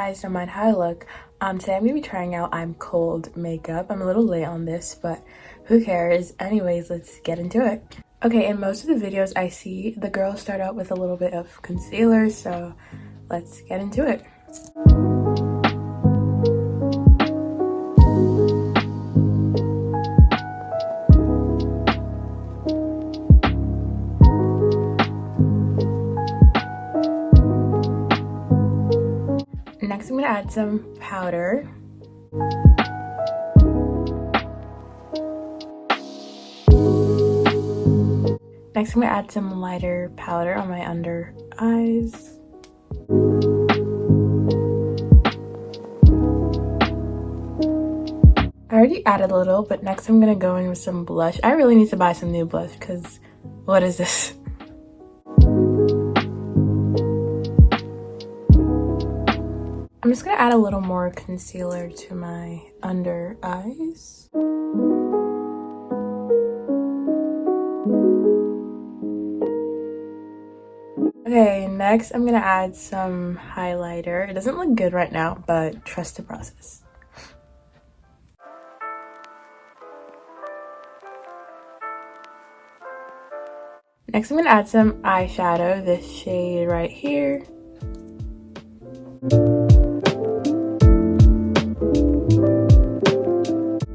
guys, don't mind how I look. Today I'm gonna be trying out I'm Cold makeup. I'm a little late on this, but who cares? Anyways, let's get into it. Okay, in most of the videos I see, the girls start out with a little bit of concealer, so let's get into it. Next, I'm gonna add some powder. Next, I'm gonna add some lighter powder on my under eyes. I already added a little, but next I'm gonna go in with some blush. I really need to buy some new blush because what is this? I'm just gonna add a little more concealer to my under eyes. Okay, next I'm gonna add some highlighter. It doesn't look good right now, but trust the process. Next I'm gonna add some eyeshadow, this shade right here.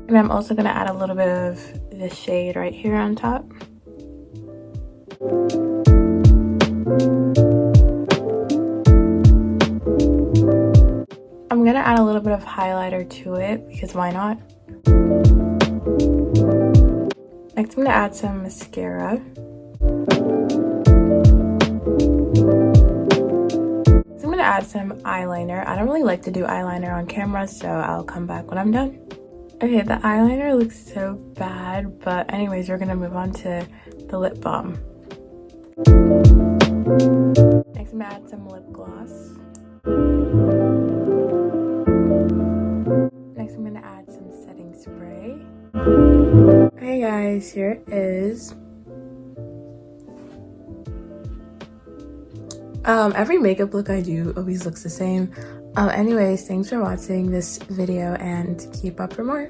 And I'm also gonna add a little bit of this shade right here on top. I'm gonna add a little bit of highlighter to it because why not? Next I'm gonna add some mascara. So I'm gonna add some eyeliner. I don't really like to do eyeliner on camera, so I'll come back when I'm done. Okay, the eyeliner looks so bad, but anyways, we're gonna move on to the lip balm. Next I'm gonna add some lip gloss. Next I'm gonna add some setting spray. Okay guys, here it is. Every makeup look I do always looks the same. Anyways, thanks for watching this video and keep up for more.